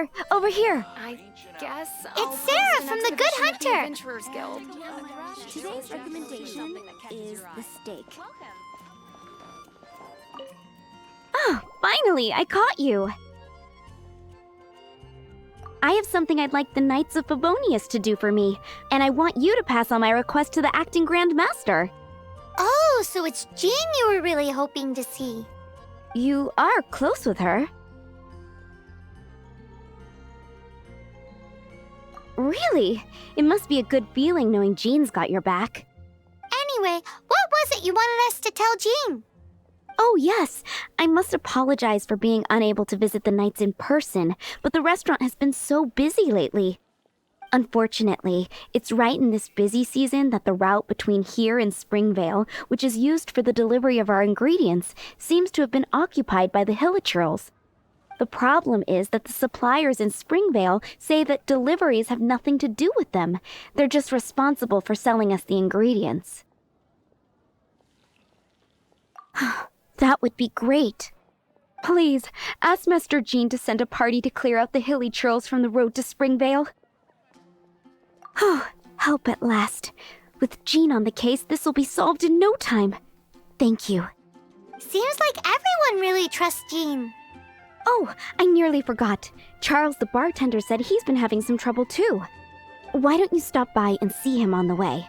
Here, over here. I guess It's Sarah from the Good Hunter. Adventurers Guild. Today's recommendation is the steak. Oh, finally, I caught you. I have something I'd like the Knights of Favonius to do for me, and I want you to pass on my request to the acting Grand Master. Oh, so it's Jean you were really hoping to see. You are close with her. Really? It must be a good feeling knowing Jean's got your back. Anyway, what was it you wanted us to tell Jean? Oh, yes. I must apologize for being unable to visit the Knights in person, but the restaurant has been so busy lately. Unfortunately, it's right in this busy season that the route between here and Springvale, which is used for the delivery of our ingredients, seems to have been occupied by the Hilichurls. The problem is that the suppliers in Springvale say that deliveries have nothing to do with them. They're just responsible for selling us the ingredients. That would be great. Please, ask Master Jean to send a party to clear out the Hilichurls from the road to Springvale. Help at last. With Jean on the case, this will be solved in no time. Thank you. Seems like everyone really trusts Jean. Oh, I nearly forgot. Charles the bartender said he's been having some trouble too. Why don't you stop by and see him on the way?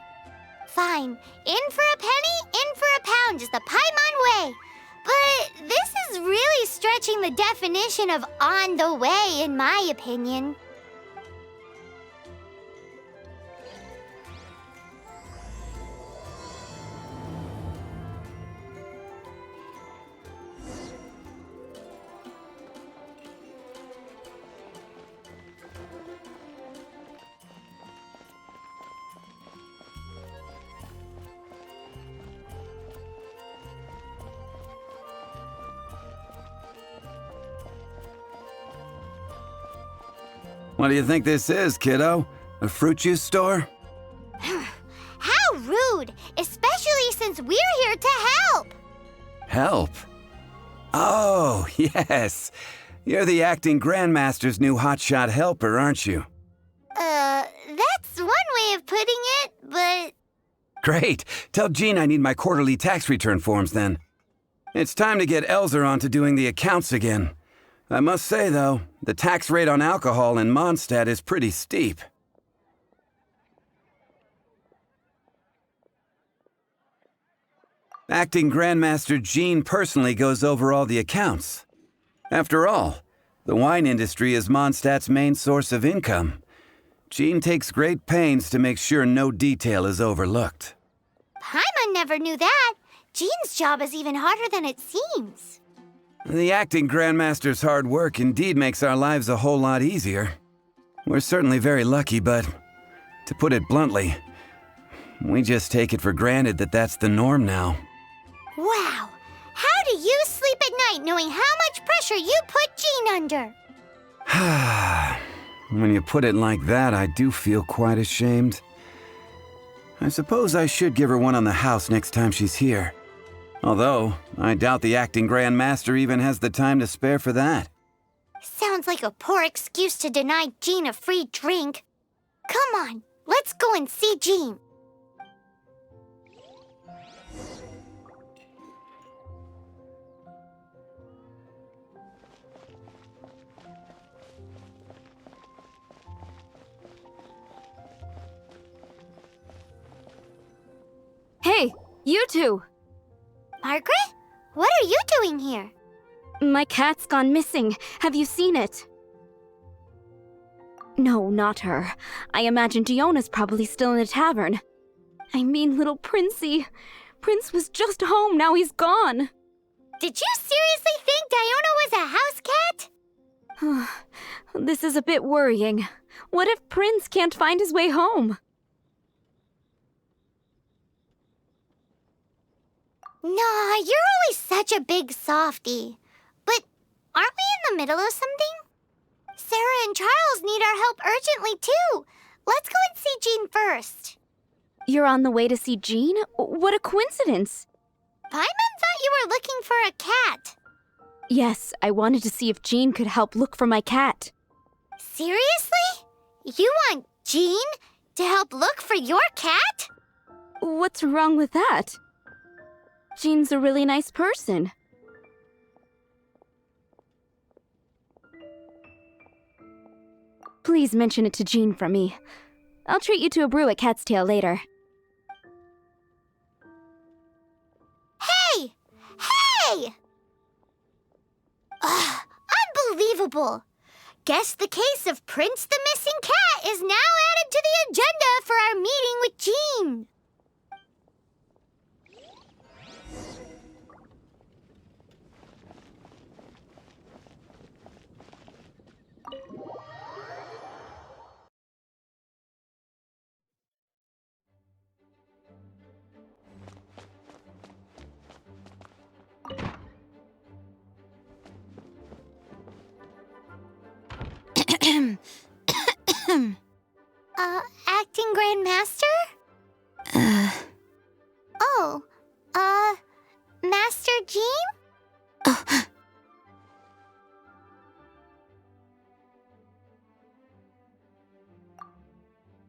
Fine. In for a penny, in for a pound is the Paimon way. But this is really stretching the definition of on the way, in my opinion. What do you think this is, kiddo? A fruit juice store? How rude, especially since we're here to help. Help? Oh, yes. You're the acting Grandmaster's new hotshot helper, aren't you? That's one way of putting it, but... Great. Tell Jean I need my quarterly tax return forms then. It's time to get Elzer on to doing the accounts again. I must say, though, the tax rate on alcohol in Mondstadt is pretty steep. Acting Grandmaster Jean personally goes over all the accounts. After all, the wine industry is Mondstadt's main source of income. Jean takes great pains to make sure no detail is overlooked. Paimon never knew that. Jean's job is even harder than it seems. The acting Grandmaster's hard work indeed makes our lives a whole lot easier. We're certainly very lucky, but to put it bluntly, we just take it for granted that that's the norm now. Wow. How do you sleep at night knowing how much pressure you put Jean under? When you put it like that, I do feel quite ashamed. I suppose I should give her one on the house next time she's here. Although, I doubt the acting Grandmaster even has the time to spare for that. Sounds like a poor excuse to deny Jean a free drink. Come on, let's go and see Jean. Hey, you two! Margaret? What are you doing here? My cat's gone missing. Have you seen it? No, not her. I imagine Diona's probably still in the tavern. I mean, little Princey. Prince was just home, now he's gone. Did you seriously think Diona was a house cat? This is a bit worrying. What if Prince can't find his way home? Nah, you're always such a big softie. But aren't we in the middle of something? Sarah and Charles need our help urgently, too. Let's go and see Jean first. You're on the way to see Jean? What a coincidence. Paimon thought you were looking for a cat. Yes, I wanted to see if Jean could help look for my cat. Seriously? You want Jean to help look for your cat? What's wrong with that? Jean's a really nice person. Please mention it to Jean from me. I'll treat you to a brew at Cat's Tail later. Hey! Hey! Ugh, unbelievable! Guess the case of Prince the Missing Cat is now added to the agenda for our meeting with Jean. Acting Grand Master? Oh, Master Jean?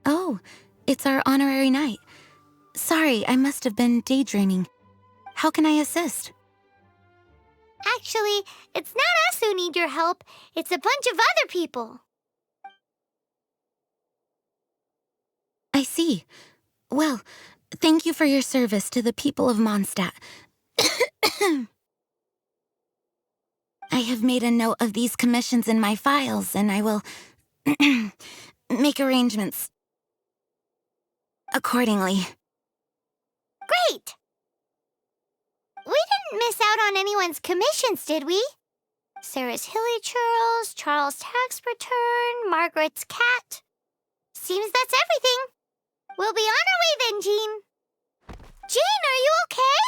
Oh, it's our honorary knight. Sorry, I must have been daydreaming. How can I assist? Actually, it's not us who need your help. It's a bunch of other people. I see. Well, thank you for your service to the people of Mondstadt. I have made a note of these commissions in my files, and I will make arrangements accordingly. Great! We didn't miss out on anyone's commissions, did we? Sarah's Hilly Churls, Charles' tax return, Margaret's cat. Seems that's everything. We'll be on our way then, Jean. Jean, are you okay?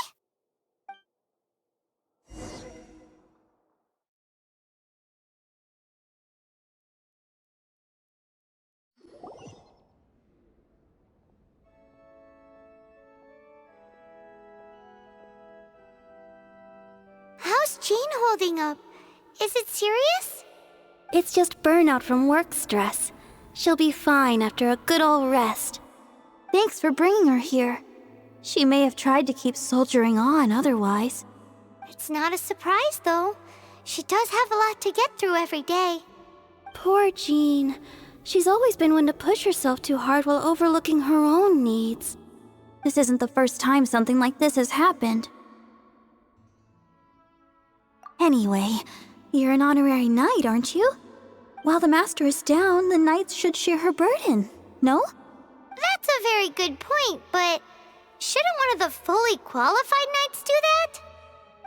How's Jean holding up? Is it serious? It's just burnout from work stress. She'll be fine after a good old rest. Thanks for bringing her here. She may have tried to keep soldiering on otherwise. It's not a surprise, though. She does have a lot to get through every day. Poor Jean. She's always been one to push herself too hard while overlooking her own needs. This isn't the first time something like this has happened. Anyway, you're an honorary knight, aren't you? While the master is down, the knights should share her burden, no? That's a very good point, but shouldn't one of the fully qualified knights do that?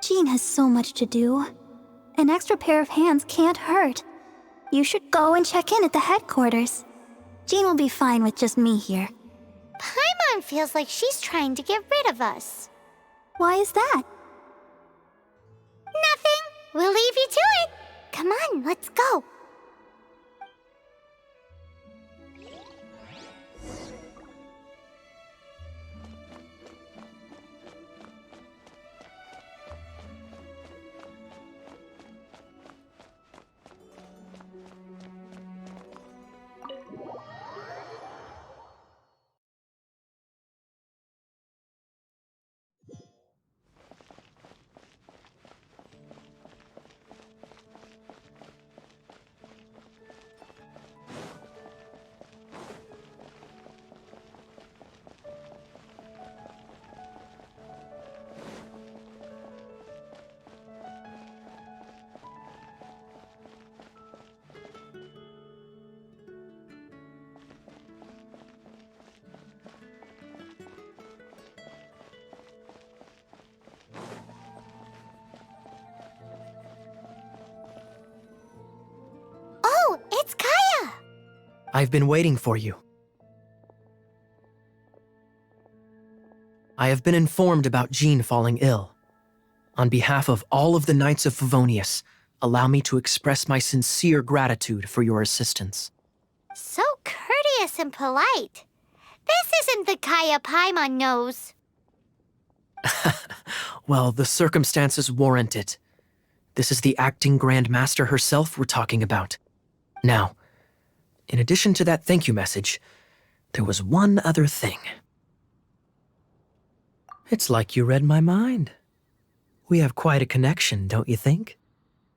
Jean has so much to do. An extra pair of hands can't hurt. You should go and check in at the headquarters. Jean will be fine with just me here. Paimon feels like she's trying to get rid of us. Why is that? Nothing. We'll leave you to it. Come on, let's go. Oh, it's Kaya! I've been waiting for you. I have been informed about Jean falling ill. On behalf of all of the Knights of Favonius, allow me to express my sincere gratitude for your assistance. So courteous and polite. This isn't the Kaya Paimon knows. Well, the circumstances warrant it. This is the acting Grand Master herself we're talking about. Now, In addition to that thank you message, there was one other thing. It's like you read my mind. We have quite a connection, don't you think?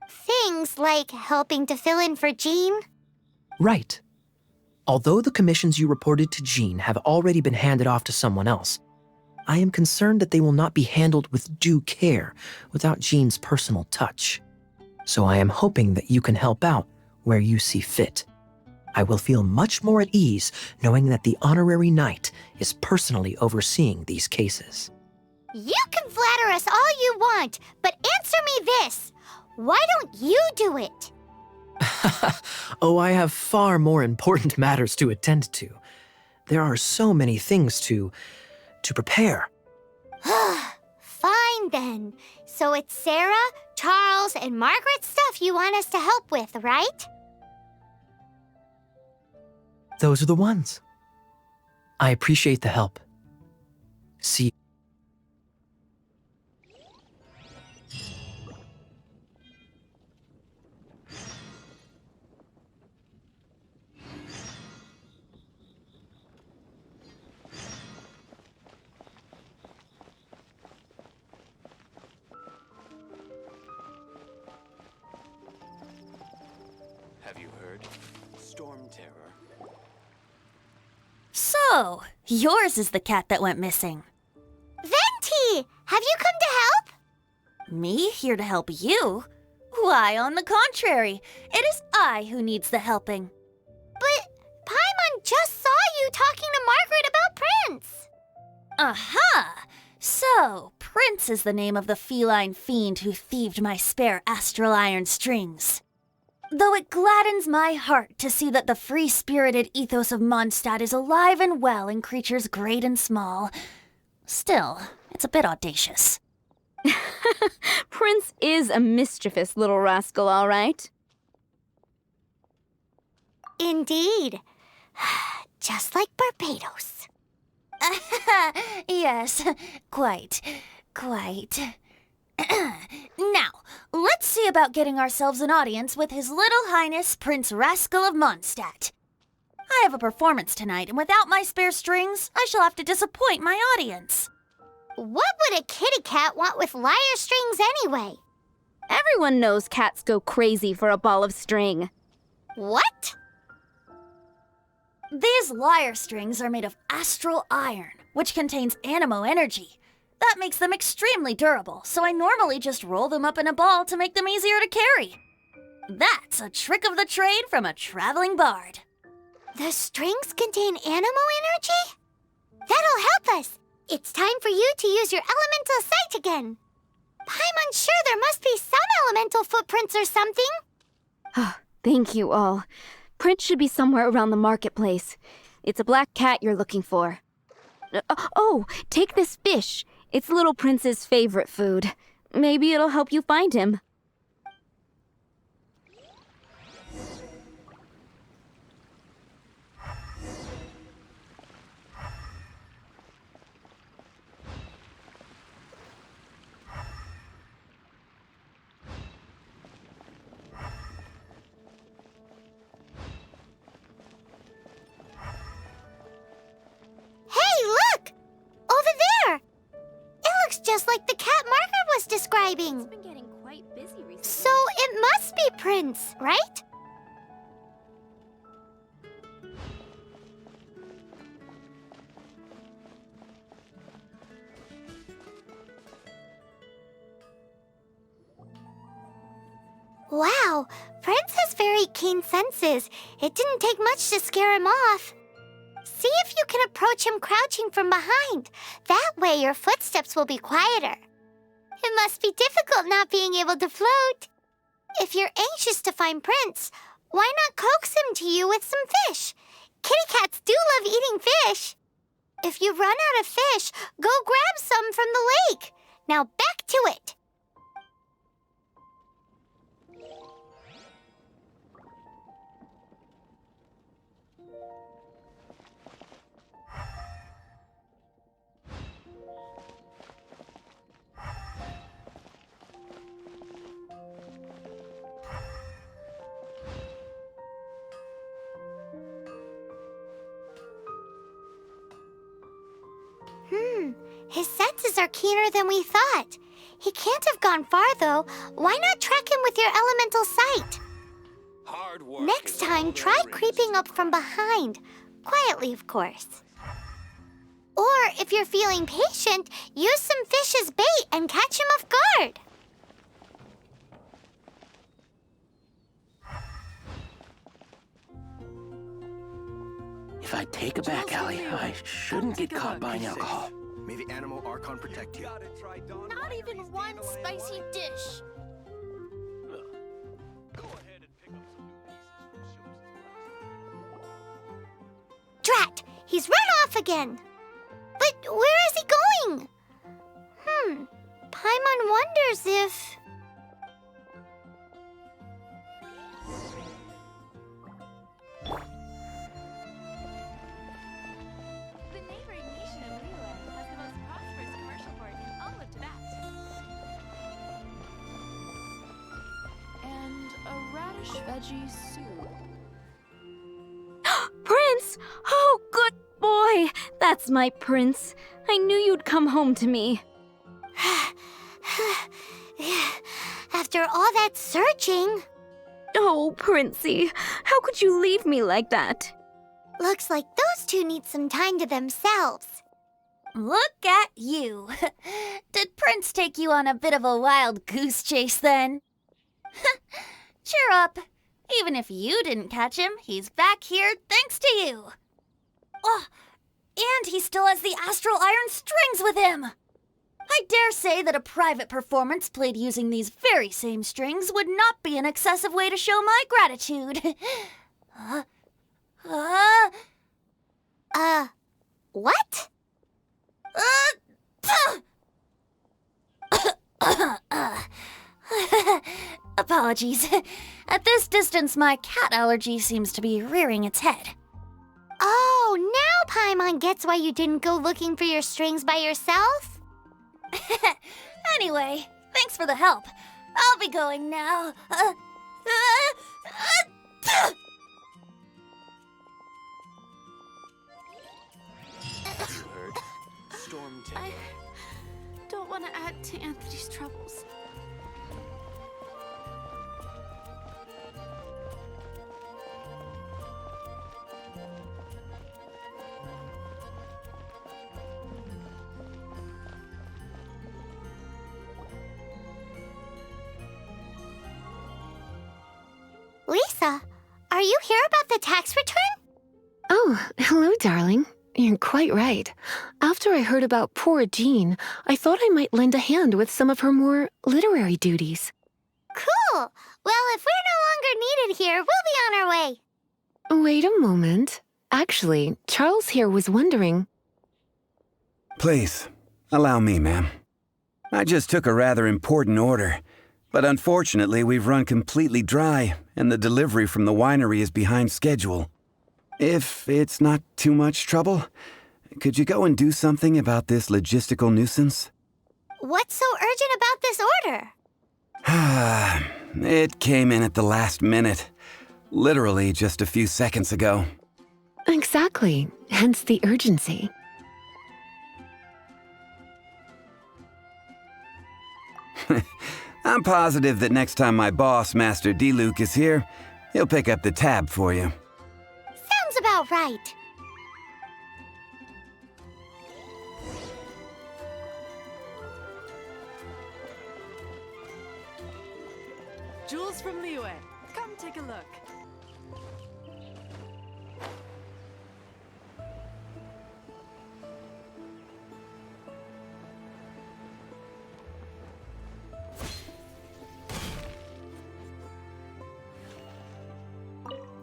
Things like helping to fill in for Jean? Right. Although the commissions you reported to Jean have already been handed off to someone else, I am concerned that they will not be handled with due care without Jean's personal touch. So I am hoping that you can help out where you see fit. I will feel much more at ease knowing that the honorary knight is personally overseeing these cases. You can flatter us all you want, but answer me this. Why don't you do it? Oh, I have far more important matters to attend to. There are so many things to prepare. Fine then. So it's Sarah, Charles, and Margaret's stuff you want us to help with, right? Those are the ones. I appreciate the help. See. Have you heard? Storm Terror. So, yours is the cat that went missing. Venti! Have you come to help? Me here to help you? Why, on the contrary, it is I who needs the helping. But Paimon just saw you talking to Margaret about Prince. Aha! So, Prince is the name of the feline fiend who thieved my spare astral iron strings. Though it gladdens my heart to see that the free-spirited ethos of Mondstadt is alive and well in creatures great and small, still, it's a bit audacious. Prince is a mischievous little rascal, all right. Indeed. Just like Barbados. Yes, quite. Now, let's see about getting ourselves an audience with His Little Highness Prince Rascal of Mondstadt. I have a performance tonight, and without my spare strings, I shall have to disappoint my audience. What would a kitty cat want with lyre strings anyway? Everyone knows cats go crazy for a ball of string. What? These lyre strings are made of astral iron, which contains animo energy. That makes them extremely durable, so I normally just roll them up in a ball to make them easier to carry. That's a trick of the trade from a traveling bard. The strings contain animo energy? That'll help us. It's time for you to use your elemental sight again. I'm unsure there must be some elemental footprints or something. Thank you all. Prince should be somewhere around the marketplace. It's a black cat you're looking for. Oh, take this fish. It's Little Prince's favorite food. Maybe it'll help you find him. Hey, look! Over there! It looks just like the cat Margaret was describing. It's been getting quite busy recently. So it must be Prince, right? Wow, Prince has very keen senses. It didn't take much to scare him off. See if you can approach him crouching from behind. That way your footsteps will be quieter. It must be difficult not being able to float. If you're anxious to find Prince, why not coax him to you with some fish? Kitty cats do love eating fish. If you run out of fish, go grab some from the lake. Now back to it. His senses are keener than we thought. He can't have gone far, though. Why not track him with your elemental sight? Hard work Next is time, all try there is. creeping up from behind. Quietly, of course. Or, if you're feeling patient, use some fish as bait and catch him off guard. If I take a back alley, I shouldn't get caught buying alcohol. May the animal Archon protect you. Not even one spicy dish. Go ahead and pick up some new pieces from Shows. Drat! He's run off again! But where is he going? Paimon wonders if... The neighboring nation of miHoYo has the most prosperous commercial port in all of Tibet. And a radish veggie soup. Prince! Oh, good boy! That's my prince. I knew you'd come home to me. After all that searching... Oh, Princey, how could you leave me like that? Looks like those two need some time to themselves. Look at you. Did Prince take you on a bit of a wild goose chase then? Cheer up. Even if you didn't catch him, he's back here thanks to you. Oh, and he still has the astral iron strings with him. I dare say that a private performance played using these very same strings would not be an excessive way to show my gratitude. What? Apologies. At this distance, my cat allergy seems to be rearing its head. Oh, now Paimon gets why you didn't go looking for your strings by yourself? Anyway, thanks for the help. I'll be going now. Have you heard? Storm terror. I don't want to add to Anthony's troubles. Lisa, are you here about the tax return? Oh, hello, darling. You're quite right. After I heard about poor Jean, I thought I might lend a hand with some of her more literary duties. Cool. Well, if we're no longer needed here, we'll be on our way. Wait a moment. Actually, Charles here was wondering... Please, allow me, ma'am. I just took a rather important order, but unfortunately we've run completely dry, and the delivery from the winery is behind schedule. If it's not too much trouble, could you go and do something about this logistical nuisance? What's so urgent about this order? It came in at the last minute. Literally just a few seconds ago. Exactly. Hence the urgency. I'm positive that next time my boss, Master D-Luke, is here, he'll pick up the tab for you. Sounds about right. Jewels from Liyue. Come take a look.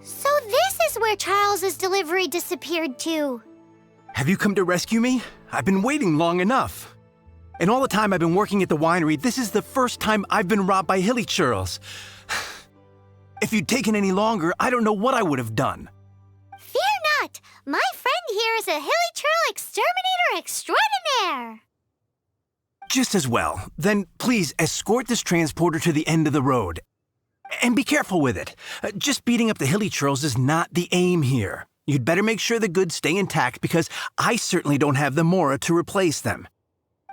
So this is where Charles's delivery disappeared to. Have you come to rescue me? I've been waiting long enough. And all the time I've been working at the winery, this is the first time I've been robbed by hilly churls. If you'd taken any longer, I don't know what I would have done. Fear not! My friend here is a hilly churl exterminator extraordinaire! Just as well. Then please escort this transporter to the end of the road. And be careful with it. Just beating up the hilly churls is not the aim here. You'd better make sure the goods stay intact because I certainly don't have the mora to replace them.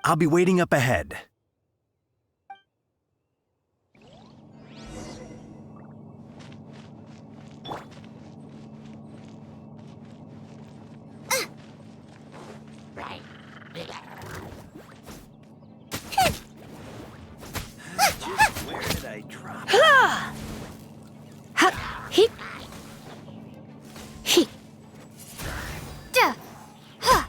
I'll be waiting up ahead. Where did I drop? He. Duh. Huh.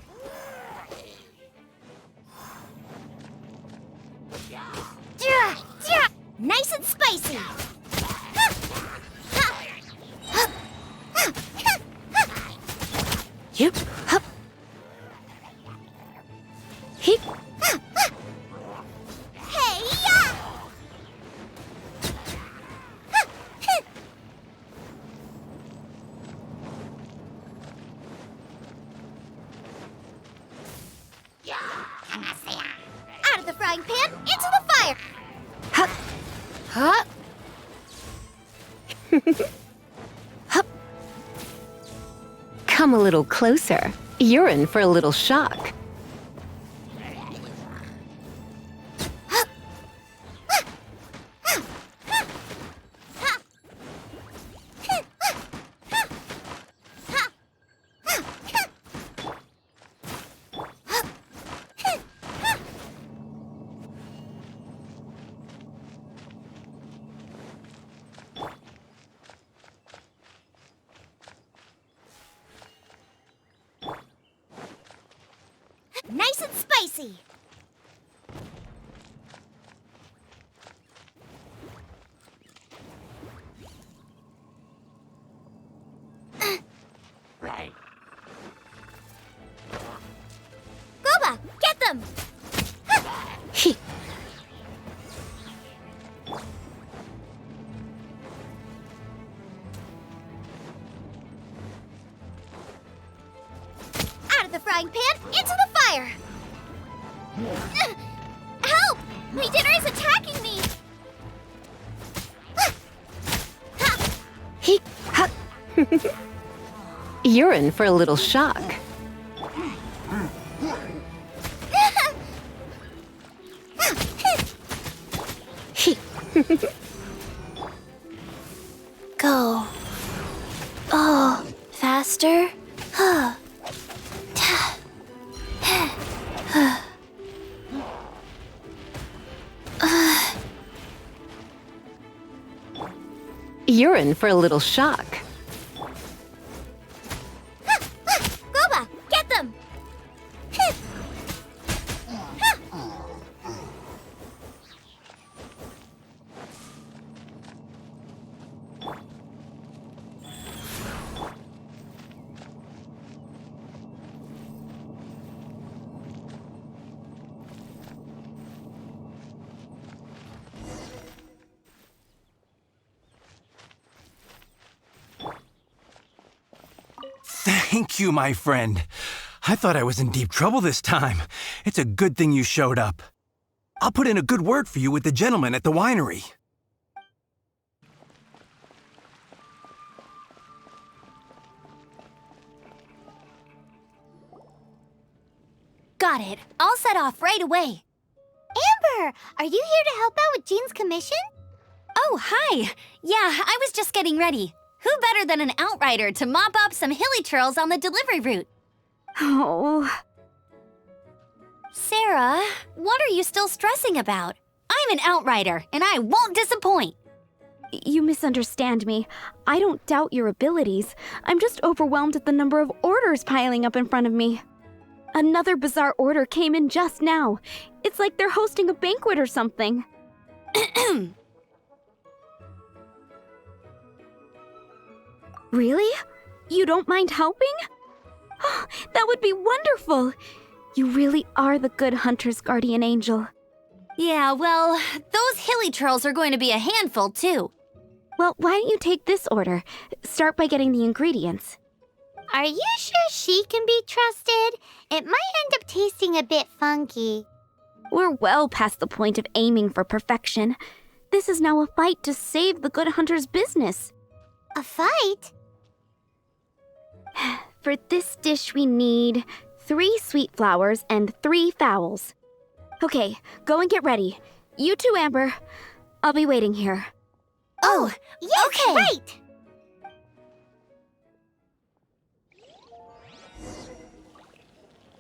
Duh. Duh. Nice and spicy. Yup. Hup. He. Hey-ya! Out of the frying pan, into the fire! Hup. Hup. Hup. Come a little closer. You're in for a little shock. Nice and spicy! Right. Goba, get them! He. Out of the frying pan, into the fire! Help! My dinner is attacking me! He. Hup. You're in for a little shock. He. Go. Oh, faster? You're in for a little shock. Goba, get them! Thank you, my friend. I thought I was in deep trouble this time. It's a good thing you showed up. I'll put in a good word for you with the gentleman at the winery. Got it. I'll set off right away. Amber, are you here to help out with Jean's commission? Oh, hi. Yeah, I was just getting ready. Who better than an outrider to mop up some hilly churls on the delivery route? Oh. Sarah, what are you still stressing about? I'm an outrider, and I won't disappoint. You misunderstand me. I don't doubt your abilities. I'm just overwhelmed at the number of orders piling up in front of me. Another bizarre order came in just now. It's like they're hosting a banquet or something. Really? You don't mind helping? Oh, that would be wonderful. You really are the good hunter's guardian angel. Yeah, well, those hilly churls are going to be a handful, too. Well, why don't you take this order? Start by getting the ingredients. Are you sure she can be trusted? It might end up tasting a bit funky. We're well past the point of aiming for perfection. This is now a fight to save the good hunter's business. A fight? For this dish, we need 3 sweet flowers and 3 fowls. Okay, go and get ready. You too, Amber. I'll be waiting here. Oh, yes, okay. right!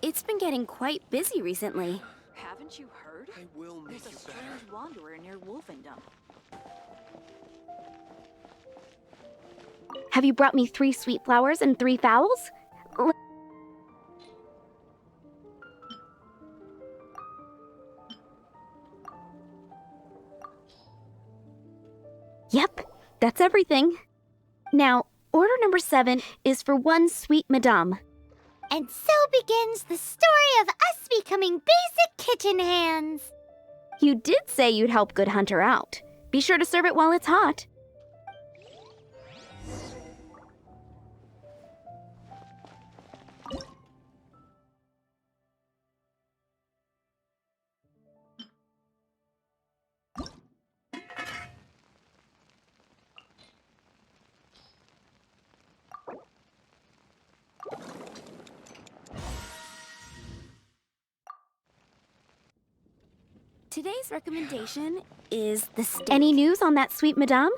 It's been getting quite busy recently. Haven't you heard? I will make There's a you strange better. wanderer near Wolfendom. Have you brought me 3 sweet flowers and 3 fowls? Yep, that's everything. Now, order number 7 is for 1 sweet madame. And so begins the story of us becoming basic kitchen hands. You did say you'd help Good Hunter out. Be sure to serve it while it's hot. Today's recommendation is the steak. Any news on that sweet madame?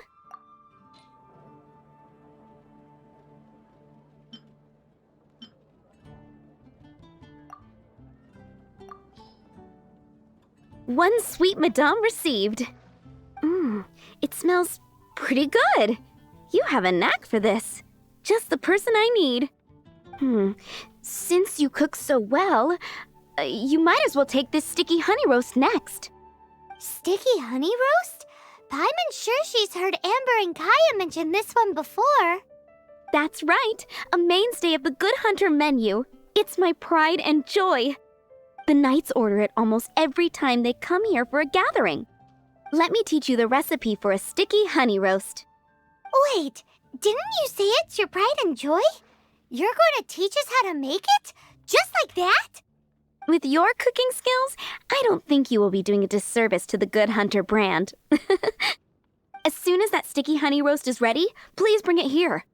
One sweet madame received. It smells pretty good. You have a knack for this. Just the person I need. Since you cook so well, you might as well take this sticky honey roast next. Sticky honey roast? Paimon's sure she's heard Amber and Kaya mention this one before. That's right, a mainstay of the Good Hunter menu. It's my pride and joy. The knights order it almost every time they come here for a gathering. Let me teach you the recipe for a sticky honey roast. Wait, didn't you say it's your pride and joy? You're going to teach us how to make it? Just like that? With your cooking skills, I don't think you will be doing a disservice to the Good Hunter brand. As soon as that sticky honey roast is ready, please bring it here.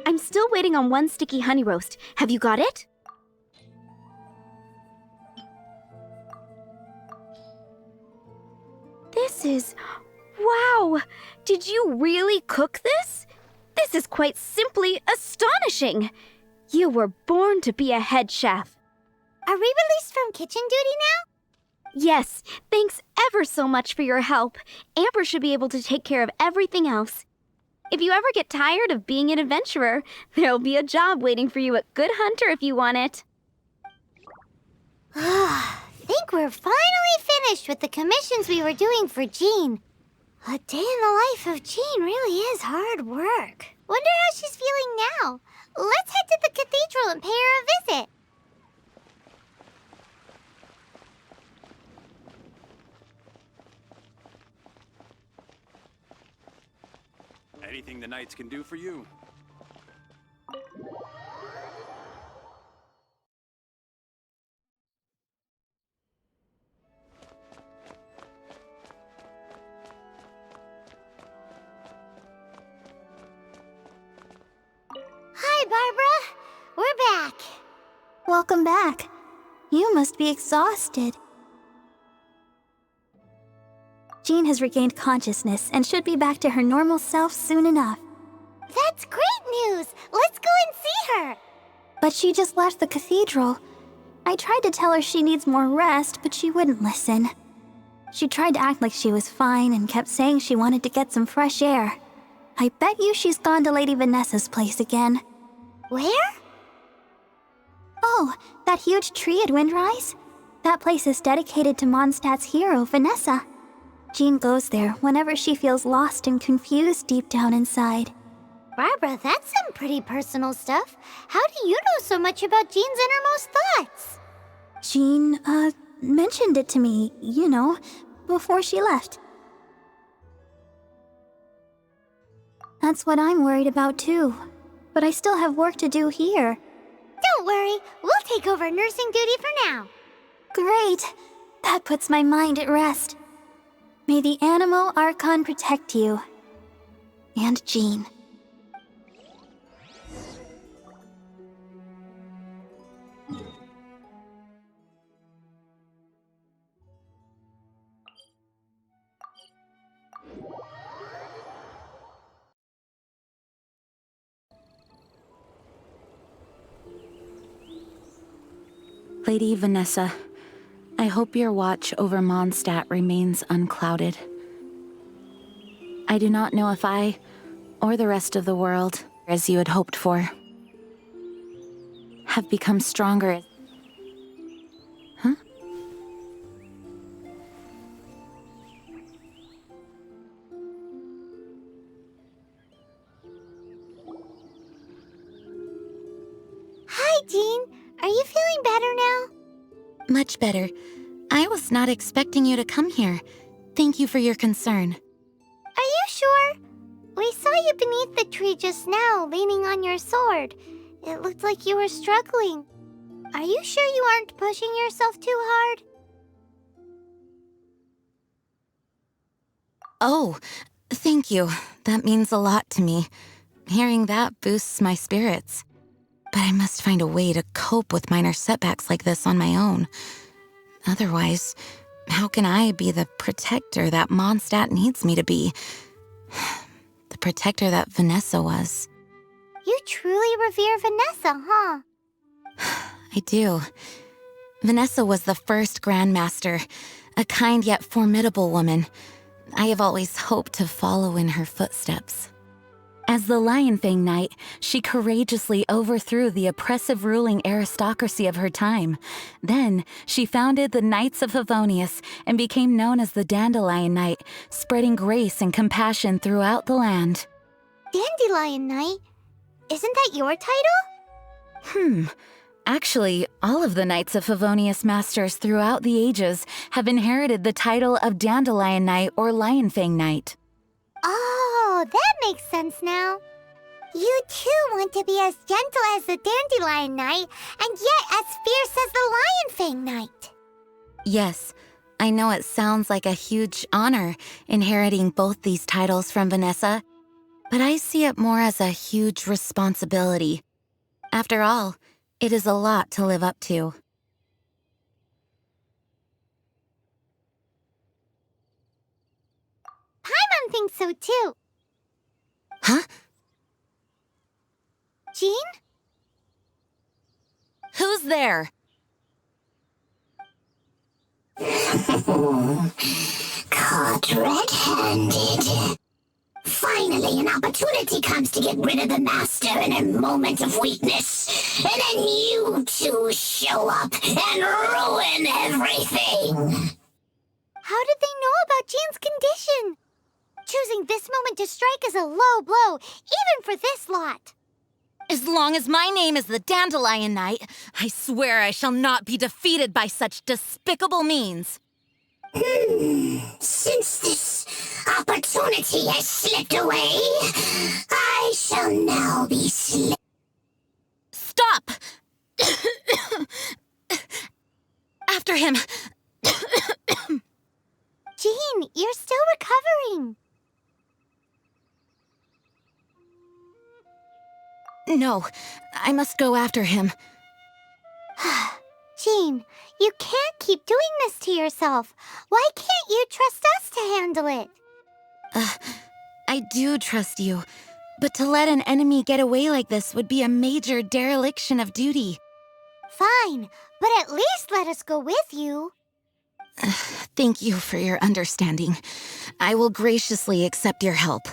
I'm still waiting on one sticky honey roast. Have you got it? This is... Wow! Did you really cook this? This is quite simply astonishing! You were born to be a head chef. Are we released from kitchen duty now? Yes, thanks ever so much for your help. Amber should be able to take care of everything else. If you ever get tired of being an adventurer, there'll be a job waiting for you at Good Hunter if you want it. Think we're finally finished with the commissions we were doing for Jean. A day in the life of Jean really is hard work. Wonder how she's feeling now. Let's head to the cathedral and pay her a visit. Anything the knights can do for you. Hi, Barbara. We're back. Welcome back. You must be exhausted. Jean has regained consciousness and should be back to her normal self soon enough. That's great news. Let's go and see her. But she just left the cathedral. I tried to tell her she needs more rest, but she wouldn't listen. She tried to act like she was fine and kept saying she wanted to get some fresh air. I bet you she's gone to Lady Vanessa's place again. Where? Oh, that huge tree at Windrise? That place is dedicated to Mondstadt's hero, Vanessa. Jean goes there whenever she feels lost and confused deep down inside. Barbara, that's some pretty personal stuff. How do you know so much about Jean's innermost thoughts? Jean, mentioned it to me, before she left. That's what I'm worried about too. But I still have work to do here. Don't worry, we'll take over nursing duty for now. Great! That puts my mind at rest. May the Animo Archon protect you. And Jean. Lady Vanessa, I hope your watch over Mondstadt remains unclouded. I do not know if I, or the rest of the world, as you had hoped for, have become stronger. Huh? Hi, Jean. Are you feeling better now? Much better. I was not expecting you to come here. Thank you for your concern. Are you sure? We saw you beneath the tree just now, leaning on your sword. It looked like you were struggling. Are you sure you aren't pushing yourself too hard? Oh, thank you. That means a lot to me. Hearing that boosts my spirits. But I must find a way to cope with minor setbacks like this on my own. Otherwise, how can I be the protector that Mondstadt needs me to be? The protector that Vanessa was. You truly revere Vanessa, huh? I do. Vanessa was the first Grandmaster, a kind yet formidable woman. I have always hoped to follow in her footsteps. As the Lionfang Knight, she courageously overthrew the oppressive ruling aristocracy of her time. Then, she founded the Knights of Favonius and became known as the Dandelion Knight, spreading grace and compassion throughout the land. Dandelion Knight? Isn't that your title? Actually, all of the Knights of Favonius Masters throughout the ages have inherited the title of Dandelion Knight or Lionfang Knight. Oh, that makes sense now. You too want to be as gentle as the Dandelion Knight, and yet as fierce as the Lionfang Knight. Yes, I know it sounds like a huge honor inheriting both these titles from Vanessa, but I see it more as a huge responsibility. After all, it is a lot to live up to. Paimon thinks so too. Huh? Jean? Who's there? Caught red-handed. Finally, an opportunity comes to get rid of the master in a moment of weakness. And then you two show up and ruin everything. How did they know about Jean's condition? Choosing this moment to strike is a low blow, even for this lot. As long as my name is the Dandelion Knight, I swear I shall not be defeated by such despicable means. Since this opportunity has slipped away, I shall now be Stop! After him! Jean, you're still recovering. No, I must go after him. Jean, you can't keep doing this to yourself. Why can't you trust us to handle it? I do trust you, but to let an enemy get away like this would be a major dereliction of duty. Fine, but at least let us go with you. Thank you for your understanding. I will graciously accept your help.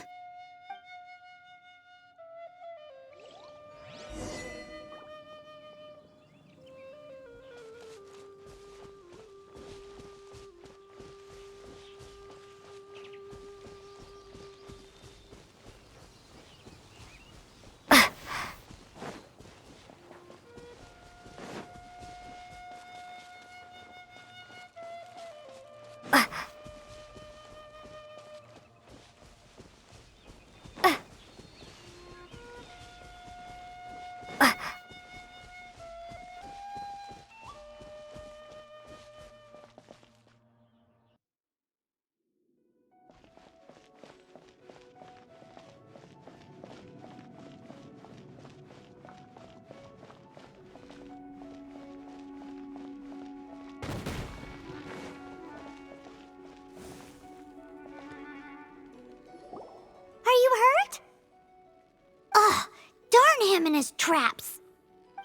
him in his traps.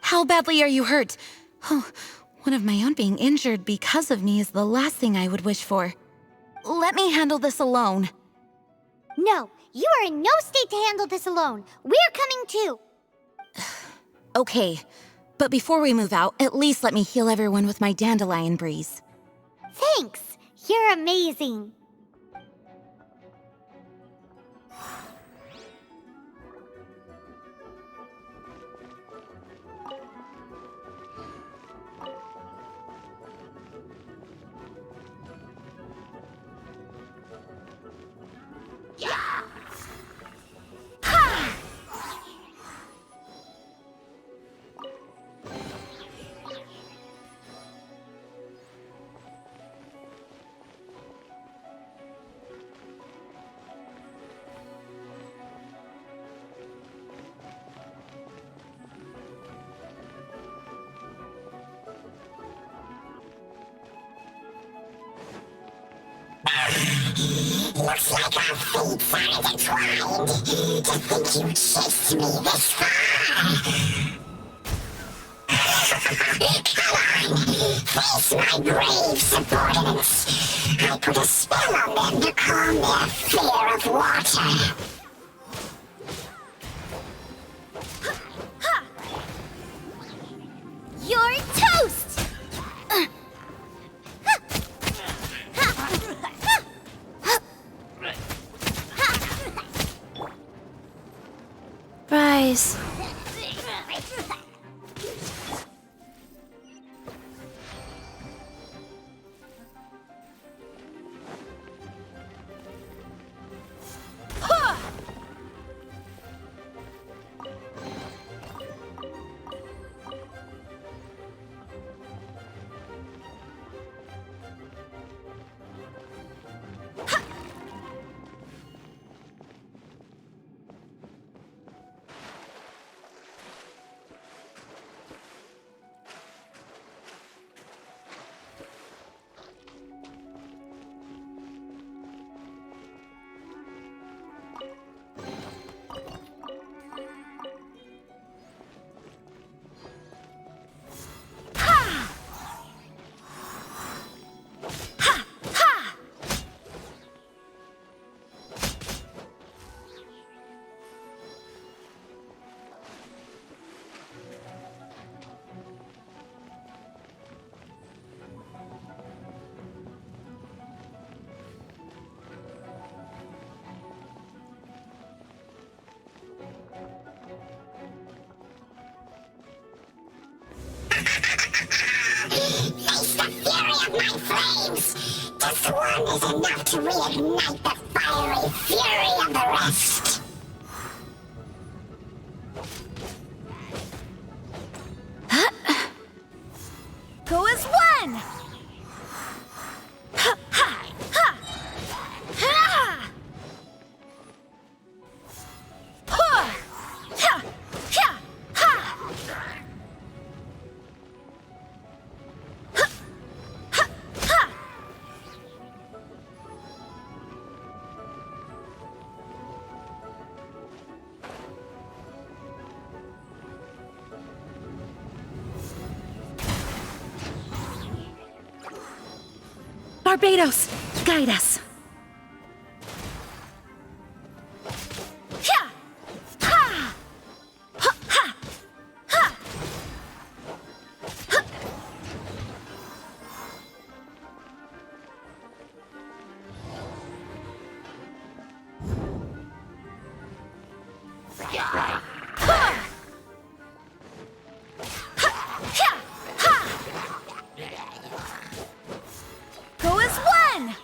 How badly are you hurt? Oh, one of my own being injured because of me is the last thing I would wish for. Let me handle this alone. No, you are in no state to handle this alone. We're coming too. Okay, but before we move out, at least let me heal everyone with my dandelion breeze. Thanks. You're amazing. Looks like our fates are intertwined. To think you chased me this far. Come on, face my brave subordinates. I put a spell on them to calm their fear of water. You're toast! Rise. Face the fury of my flames! Just one is enough to reignite the fiery fury of the rest! Go as one! Barbados, guide us. Go as one!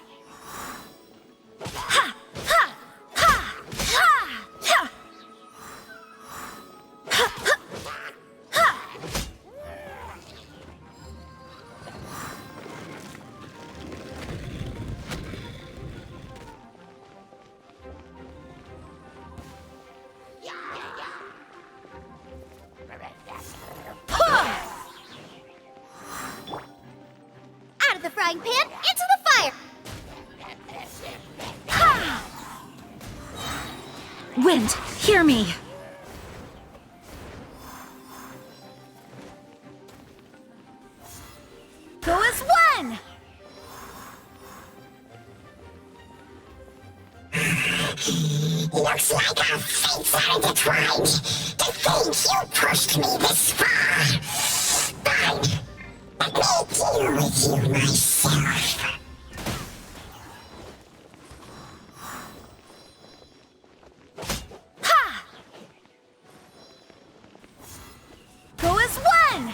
Out of the frying pan, into the fire! Wind, hear me. Looks like our fates are intertwined. To think you pushed me this far. Fine. Let me deal with you myself. Go as one!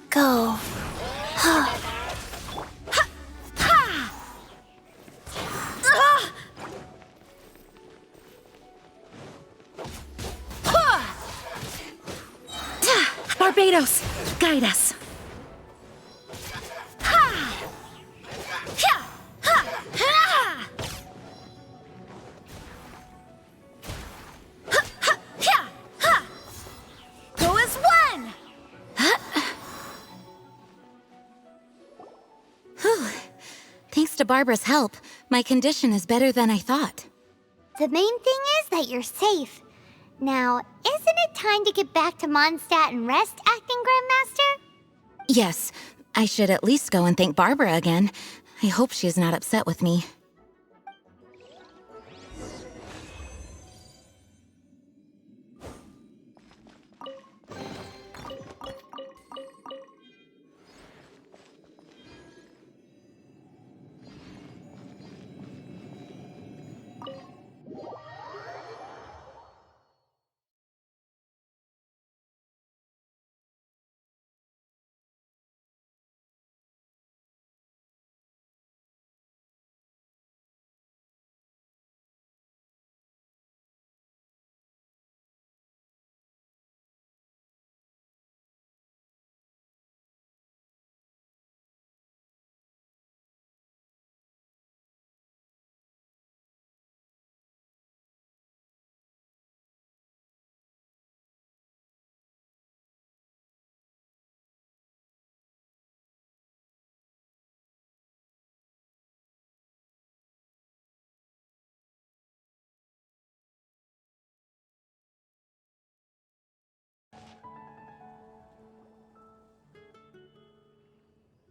Go. Barbados, guide us. Go as one! Whew. Thanks to Barbara's help, my condition is better than I thought. The main thing is that you're safe. Now, isn't it time to get back to Mondstadt and rest, Acting Grandmaster? Yes, I should at least go and thank Barbara again. I hope she's not upset with me.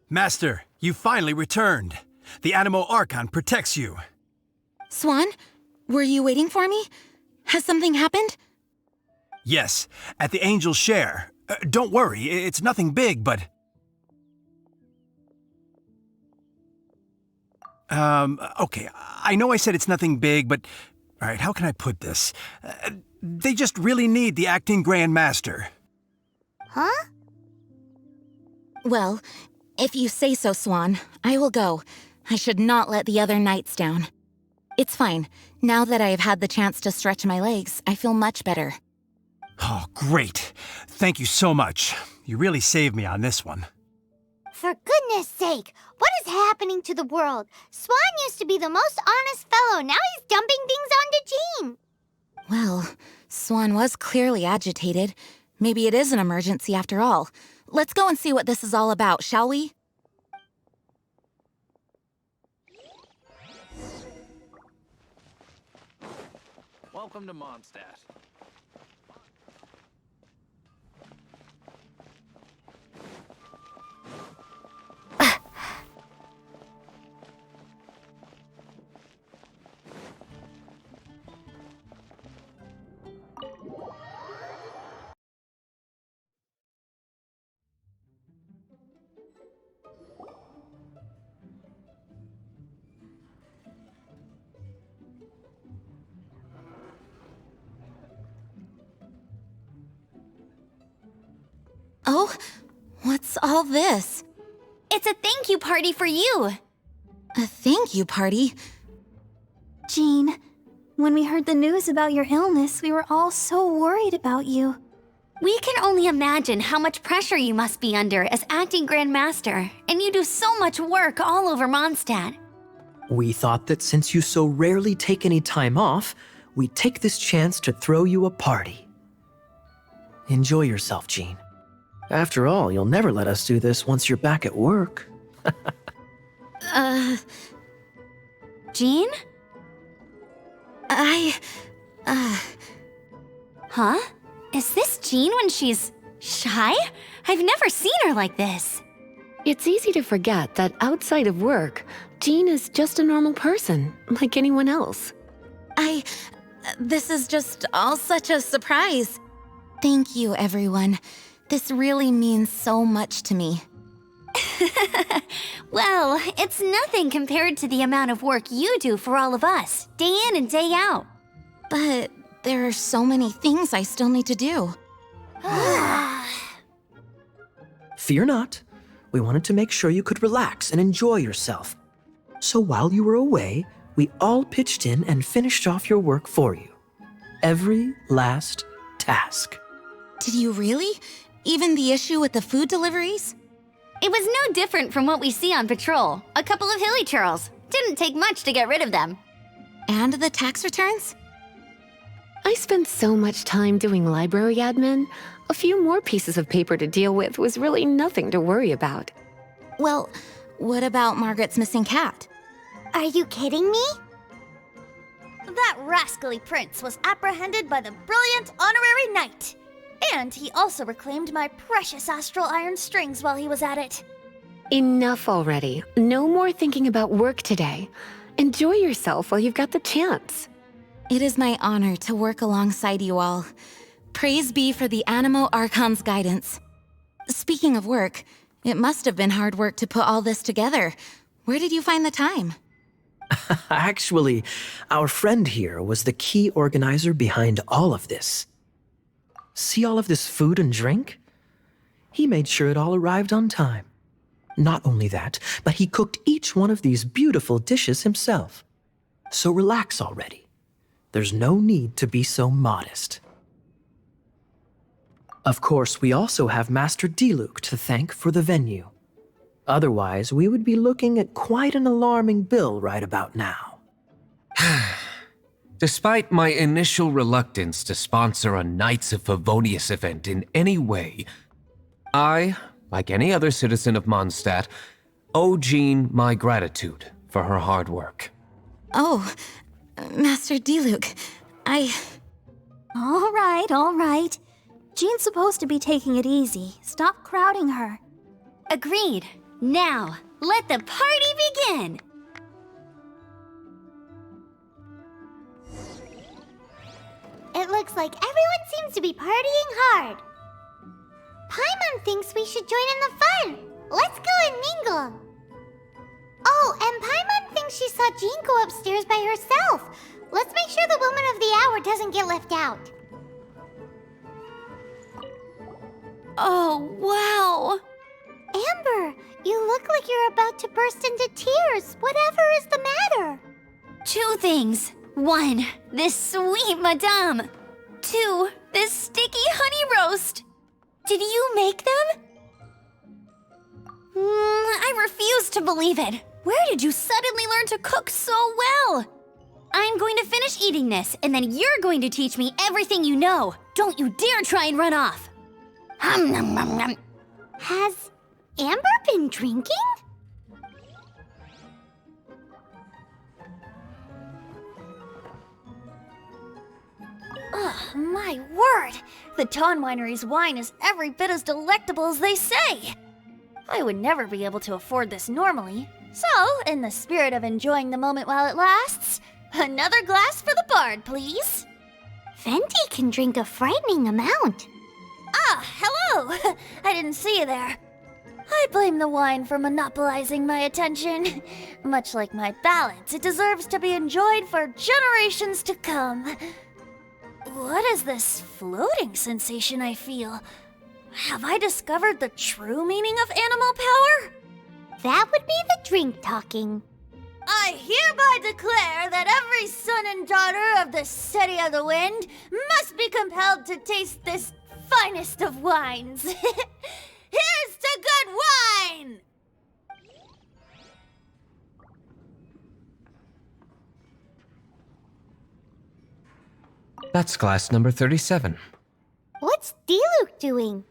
Master, you finally returned. The Animo Archon protects you. Swan, were you waiting for me? Has something happened? Yes, at the Angel's Share. Don't worry, it's nothing big, but... Okay, I know I said it's nothing big, but... Alright, how can I put this? They just really need the Acting Grand Master. Huh? Well, if you say so, Swan, I will go. I should not let the other knights down. It's fine. Now that I have had the chance to stretch my legs, I feel much better. Oh, great. Thank you so much. You really saved me on this one. For goodness sake, what is happening to the world? Swan used to be the most honest fellow. Now he's dumping things onto Jean. Well, Swan was clearly agitated. Maybe it is an emergency after all. Let's go and see what this is all about, shall we? Welcome to Mondstadt. Oh, what's all this? It's a thank you party for you. A thank you party? Jean, when we heard the news about your illness, we were all so worried about you. We can only imagine how much pressure you must be under as acting Grand Master, and you do so much work all over Mondstadt. We thought that since you so rarely take any time off, we'd take this chance to throw you a party. Enjoy yourself, Jean. After all, you'll never let us do this once you're back at work. Jean? Huh? Is this Jean when she's shy? I've never seen her like this. It's easy to forget that outside of work, Jean is just a normal person, like anyone else. This is just all such a surprise. Thank you, everyone. This really means so much to me. Well, it's nothing compared to the amount of work you do for all of us, day in and day out. But there are so many things I still need to do. Fear not. We wanted to make sure you could relax and enjoy yourself. So while you were away, we all pitched in and finished off your work for you. Every last task. Did you really? Even the issue with the food deliveries? It was no different from what we see on patrol. A couple of hilly churls. Didn't take much to get rid of them. And the tax returns? I spent so much time doing library admin. A few more pieces of paper to deal with was really nothing to worry about. Well, what about Margaret's missing cat? Are you kidding me? That rascally prince was apprehended by the brilliant honorary knight. And he also reclaimed my precious astral iron strings while he was at it. Enough already. No more thinking about work today. Enjoy yourself while you've got the chance. It is my honor to work alongside you all. Praise be for the Animo Archon's guidance. Speaking of work, it must have been hard work to put all this together. Where did you find the time? Actually, our friend here was the key organizer behind all of this. See all of this food and drink? He made sure it all arrived on time. Not only that, but he cooked each one of these beautiful dishes himself. So relax already. There's no need to be so modest. Of course, we also have Master Diluc to thank for the venue. Otherwise, we would be looking at quite an alarming bill right about now. Despite my initial reluctance to sponsor a Knights of Favonius event in any way, I, like any other citizen of Mondstadt, owe Jean my gratitude for her hard work. Oh, Master Diluc, All right. Jean's supposed to be taking it easy. Stop crowding her. Agreed. Now, let the party begin! It looks like everyone seems to be partying hard. Paimon thinks we should join in the fun. Let's go and mingle. Oh, and Paimon thinks she saw Jean go upstairs by herself. Let's make sure the woman of the hour doesn't get left out. Oh, wow. Amber, you look like you're about to burst into tears. Whatever is the matter? 2 things. 1, this sweet madame. 2, this sticky honey roast. Did you make them? I refuse to believe it. Where did you suddenly learn to cook so well? I'm going to finish eating this, and then you're going to teach me everything you know. Don't you dare try and run off. Has Amber been drinking? Ugh, my word! The Dawn Winery's wine is every bit as delectable as they say. I would never be able to afford this normally. So, in the spirit of enjoying the moment while it lasts, another glass for the bard, please. Venti can drink a frightening amount. Ah, hello! I didn't see you there. I blame the wine for monopolizing my attention. Much like my ballads, it deserves to be enjoyed for generations to come. What is this floating sensation I feel? Have I discovered the true meaning of animal power? That would be the drink talking. I hereby declare that every son and daughter of the City of the Wind must be compelled to taste this finest of wines. Here's to good wine! That's glass number 37. What's Diluc doing?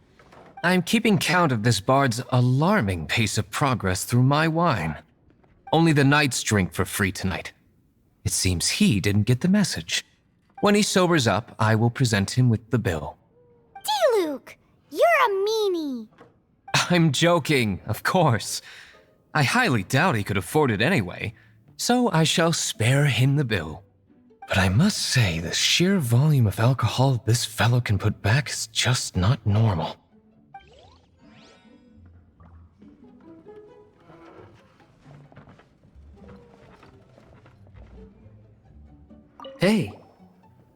I'm keeping count of this bard's alarming pace of progress through my wine. Only the knights drink for free tonight. It seems he didn't get the message. When he sobers up, I will present him with the bill. Diluc, you're a meanie. I'm joking, of course. I highly doubt he could afford it anyway, so I shall spare him the bill. But I must say, the sheer volume of alcohol this fellow can put back is just not normal. Hey,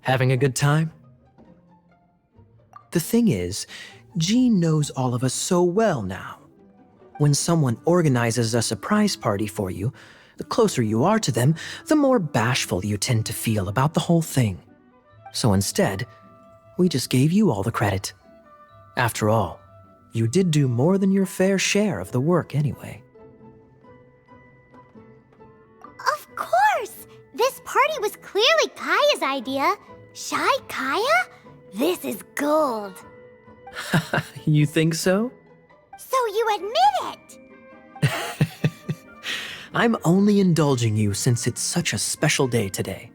having a good time? The thing is, Jean knows all of us so well now. When someone organizes a surprise party for you, the closer you are to them, the more bashful you tend to feel about the whole thing. So instead, we just gave you all the credit. After all, you did do more than your fair share of the work anyway. Of course! This party was clearly Kaya's idea. Shy Kaya? This is gold. You think so? So you admit it! I'm only indulging you since it's such a special day today.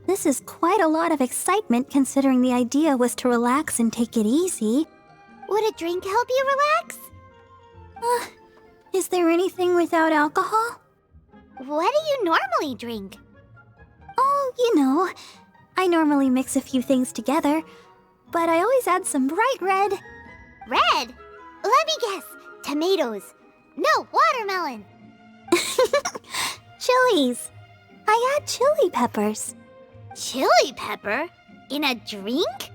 This is quite a lot of excitement considering the idea was to relax and take it easy. Would a drink help you relax? Is there anything without alcohol? What do you normally drink? Oh, you know, I normally mix a few things together, but I always add some bright red. Red? Let me guess. Tomatoes. No, watermelon. Chilies. I add chili peppers. Chili pepper? In a drink?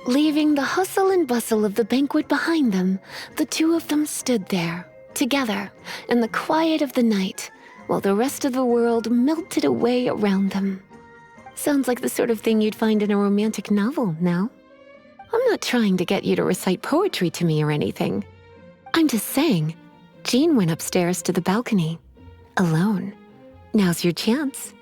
Leaving the hustle and bustle of the banquet behind them, the two of them stood there, together, in the quiet of the night, while the rest of the world melted away around them. Sounds like the sort of thing you'd find in a romantic novel, no? I'm not trying to get you to recite poetry to me or anything. I'm just saying, Jean went upstairs to the balcony, alone. Now's your chance.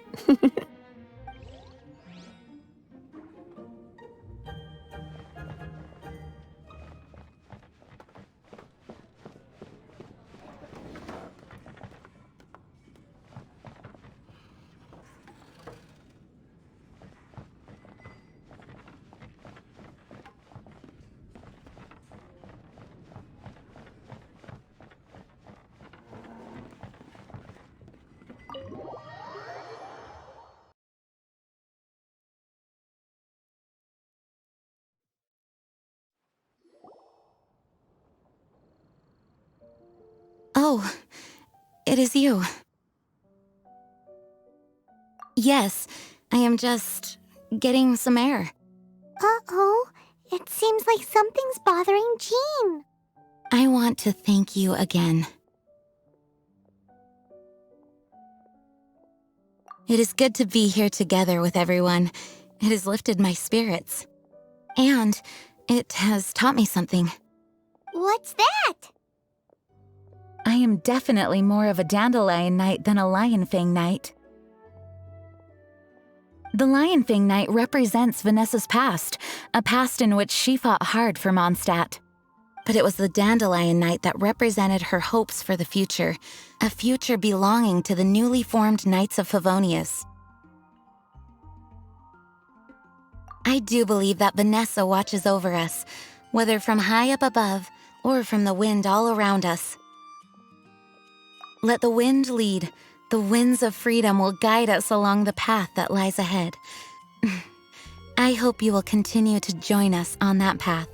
Oh, it is you. Yes, I am just getting some air. Uh-oh. It seems like something's bothering Jean. I want to thank you again. It is good to be here together with everyone. It has lifted my spirits. And it has taught me something. What's that? I am definitely more of a dandelion knight than a lionfang knight. The lionfang knight represents Vanessa's past, a past in which she fought hard for Mondstadt. But it was the dandelion knight that represented her hopes for the future, a future belonging to the newly formed Knights of Favonius. I do believe that Vanessa watches over us, whether from high up above or from the wind all around us. Let the wind lead. The winds of freedom will guide us along the path that lies ahead. I hope you will continue to join us on that path.